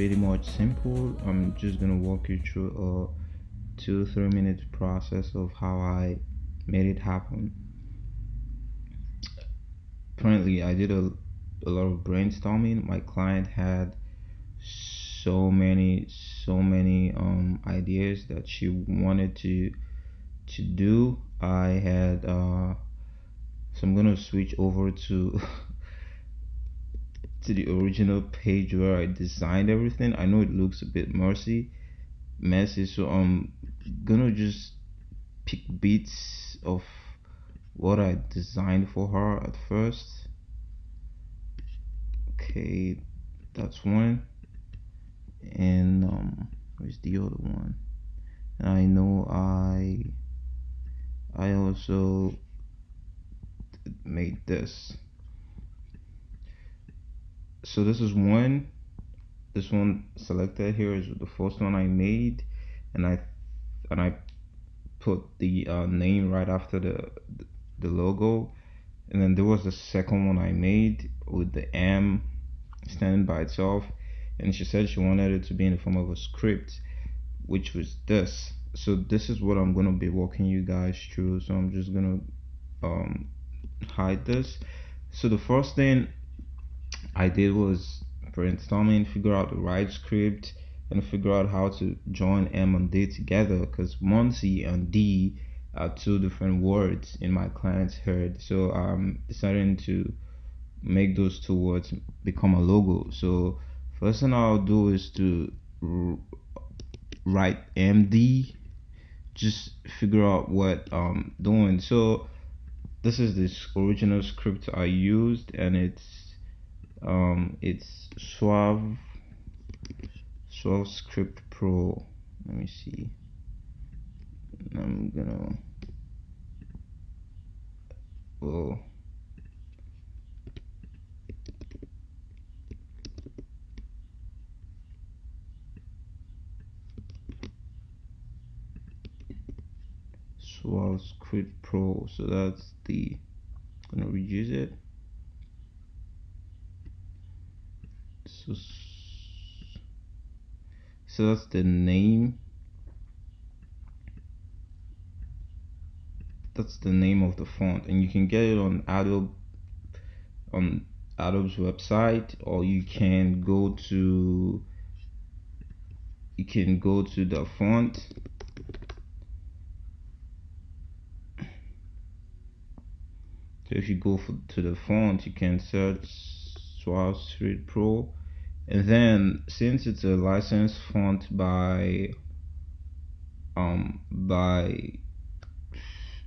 pretty much simple. I'm just gonna walk you through a 2-3 minute process of how I made it happen. Apparently I did a lot of brainstorming. My client had so many ideas that she wanted to do. I had so I'm gonna switch over to to the original page where I designed everything. I know it looks a bit messy, so I'm gonna just pick bits of what I designed for her at first. Okay, that's one. And where's the other one? And I know I also made this. So this is one. This one selected here is the first one I made, and I put the name right after the logo. And then there was the second one I made with the M standing by itself, and she said she wanted it to be in the form of a script, which was this. So this is what I'm gonna be walking you guys through. So I'm just gonna hide this. So the first thing I did was brainstorming, figure out the right script, and figure out how to join M and D together, because Monty and D are two different words in my client's head. So I'm deciding to make those two words become a logo. So first thing I'll do is to write MD, just figure out what I'm doing. So this is this original script I used, and it's Suave Script Pro. Let me see. I'm gonna Suave Script Pro. So that's the gonna reduce it. So that's the name. That's the name of the font, and you can get it on Adobe's website, or you can go to the font. So if you go to the font, you can search Suave Script Pro, and then since it's a licensed font by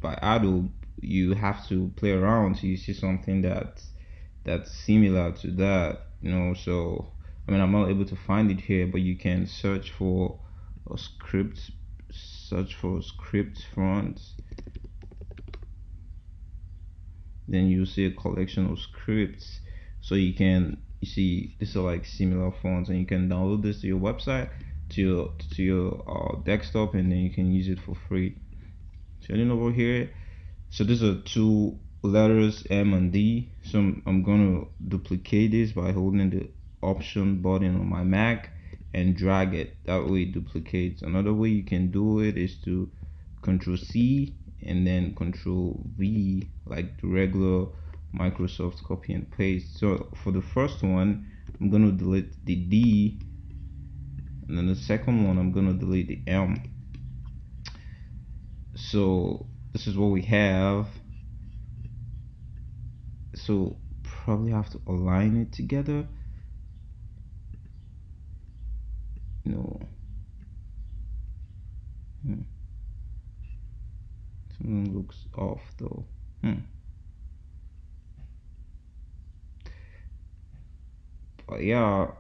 Adobe, you have to play around till you see something that's similar to that, you know. So I mean, I'm not able to find it here, but you can search for a script fonts, then you see a collection of scripts. So you see these are like similar fonts, and you can download this to your website, to your desktop, and then you can use it for free. So heading over here, so these are two letters, M and D. So I'm gonna duplicate this by holding the option button on my Mac and drag it. That way it duplicates. Another way you can do it is to Control C and then Control V, like the regular Microsoft copy and paste. So for the first one, I'm gonna delete the D, and then the second one I'm gonna delete the M. So this is what we have. So probably have to align it together. No. Something looks off though. But yeah.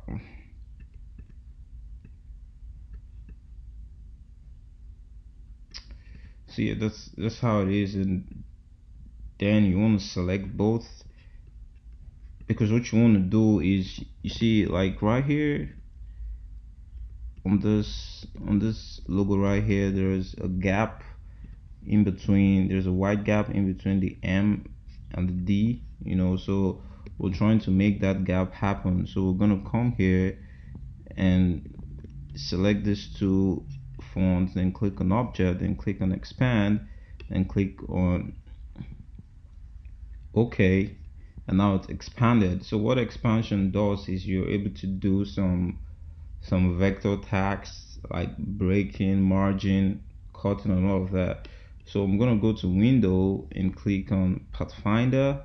So yeah, that's how it is. And then you want to select both, because what you want to do is, you see, like right here on this logo right here, there's a gap in between. There's a white gap in between the M and the D, you know. So we're trying to make that gap happen. So we're gonna come here and select these two fonts, then click on object, then click on expand, then click on OK, and now it's expanded. So what expansion does is you're able to do some vector tags like breaking, margin, cutting, and all of that. So I'm gonna go to window and click on Pathfinder,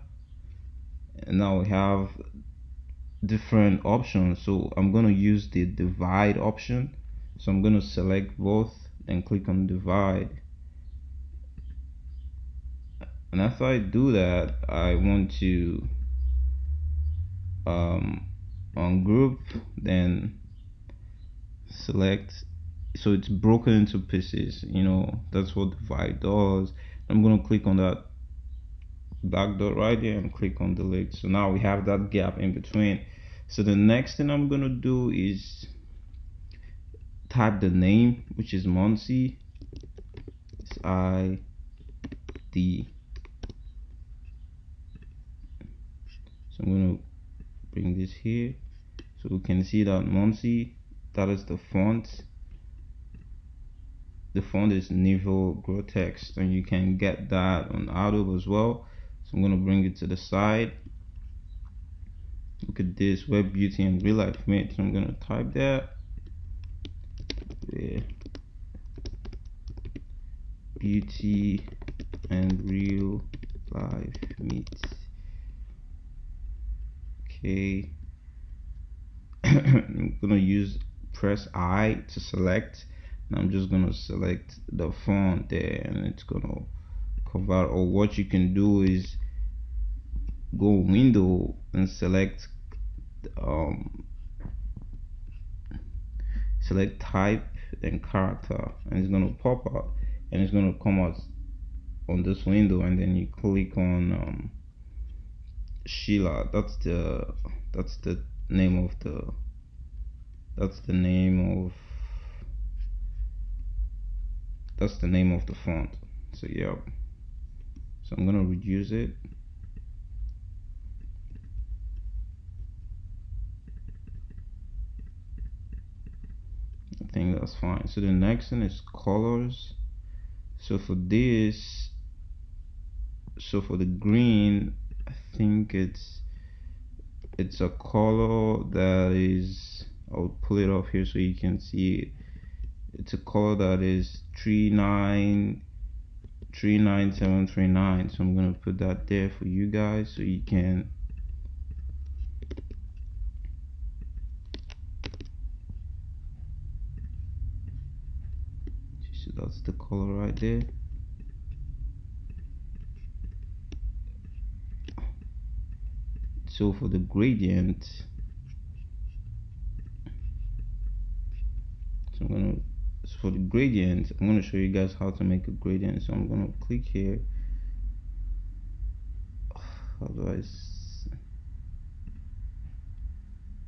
and now we have different options. So I'm gonna use the divide option. So I'm gonna select both and click on divide. And after I do that, I want to ungroup, then select. So it's broken into pieces, that's what divide does. I'm gonna click on that black dot right here and click on delete. So now we have that gap in between. So the next thing I'm gonna do is type the name, which is Monty. It's ID. So I'm gonna bring this here so we can see that Monty, that is the font. The font is Nivel Grotext, and you can get that on Adobe as well. So I'm gonna bring it to the side. Look at this, web beauty and real life mate. So I'm gonna type that. Yeah. Beauty and real life meet. Okay. I'm gonna press I to select, and I'm just gonna select the font there, and it's gonna convert. Or what you can do is go window and select type and character, and it's gonna pop out, and it's gonna come out on this window, and then you click on Sheila. That's the name of the font. So yeah, so I'm gonna reduce it. I think that's fine. So the next thing is colors. So for this, for the green, I think it's a color that is, I'll pull it up here so you can see it. It's a color that is 39739. So I'm gonna put that there for you guys so you can see. That's the color right there. So for the gradient, I'm gonna show you guys how to make a gradient. So I'm gonna click here.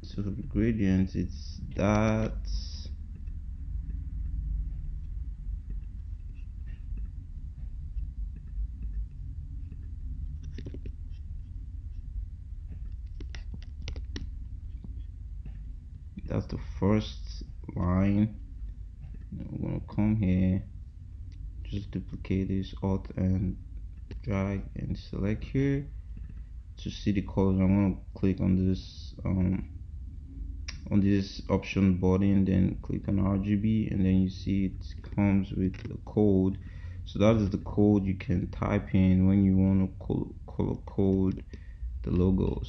So for the gradient, it's that. That's the first line. I'm gonna come here, just duplicate this, alt and drag and select here to see the colors. I'm gonna click on this option button, then click on RGB, and then you see it comes with the code. So that is the code you can type in when you want to color code the logo.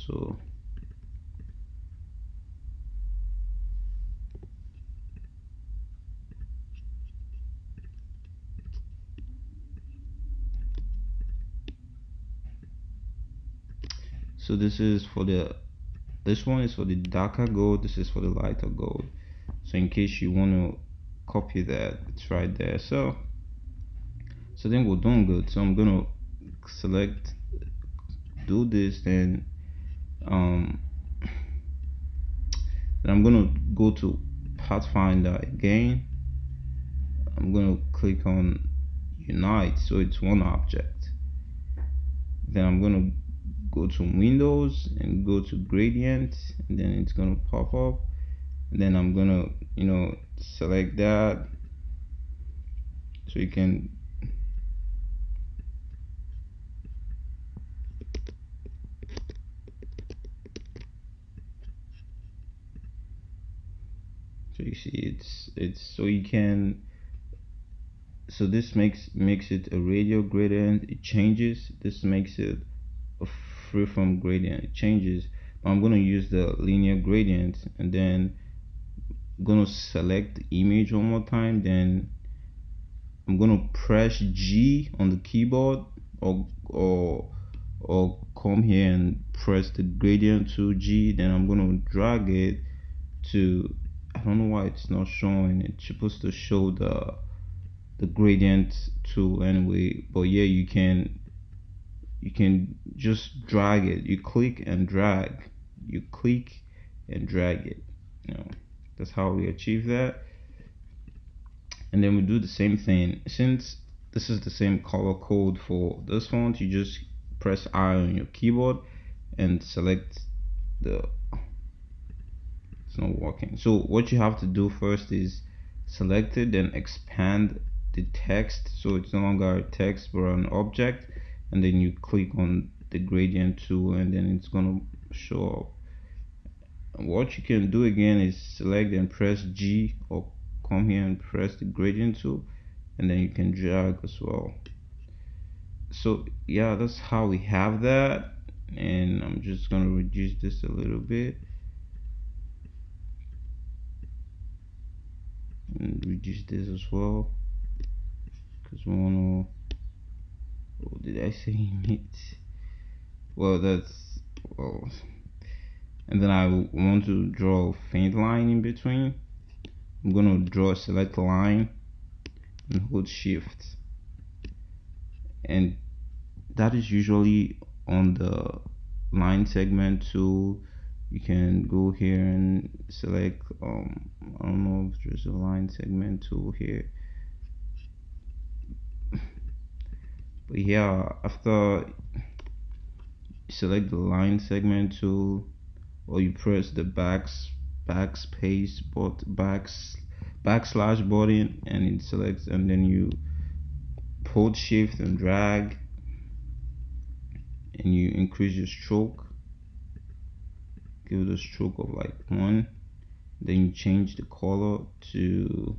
So this one is for the darker gold, this is for the lighter gold. So in case you want to copy that, it's right there. So then we're doing good. So I'm gonna select, do this, then I'm gonna go to Pathfinder again. I'm gonna click on unite, so it's one object. Then I'm gonna go to Windows and go to gradient, and then it's gonna pop up, and then I'm gonna select that, so you can you see it's so you can, so this makes it a radial gradient. It changes. This makes it a freeform gradient. It changes. But I'm gonna use the linear gradient, and then I'm gonna select the image one more time. Then I'm gonna press G on the keyboard, or come here and press the gradient to G. Then I'm gonna drag it to, I don't know why it's not showing. It's supposed to show the gradient tool anyway, but yeah, you can just drag it. You click and drag, you click and drag it. That's how we achieve that. And then we do the same thing. Since this is the same color code for this font, you just press I on your keyboard and select the, it's not working. So what you have to do first is select it, then expand the text so it's no longer a text but an object, and then you click on the gradient tool, and then it's gonna show up. And what you can do again is select and press G, or come here and press the gradient tool, and then you can drag as well. So yeah, that's how we have that. And I'm just gonna reduce this a little bit and reduce this as well, because we want to, oh, did I say image? Well, that's, well, and then I want to draw a faint line in between. I'm gonna draw a select line and hold shift, and that is usually on the line segment tool. You can go here and select I don't know if there's a line segment tool here, but yeah, after you select the line segment tool, or you press the backspace but backslash button, and it selects, and then you hold shift and drag, and you increase your stroke, give it a stroke of like 1, then you change the color to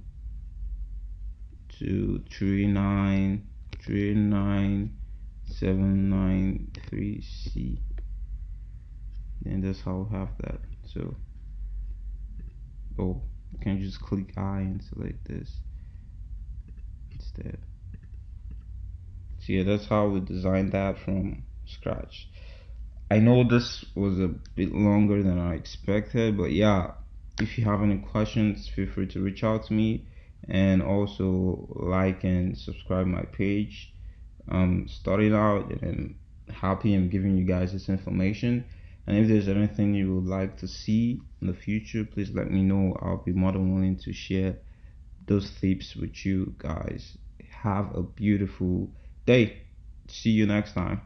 39793C, and that's how we have that. So, oh, you can just click I and select this instead. So yeah, that's how we designed that from scratch. I know this was a bit longer than I expected, but yeah, if you have any questions, feel free to reach out to me, and also like and subscribe my page. Starting out, and I'm happy I'm giving you guys this information. And if there's anything you would like to see in the future, please let me know. I'll be more than willing to share those tips with you guys. Have a beautiful day. See you next time.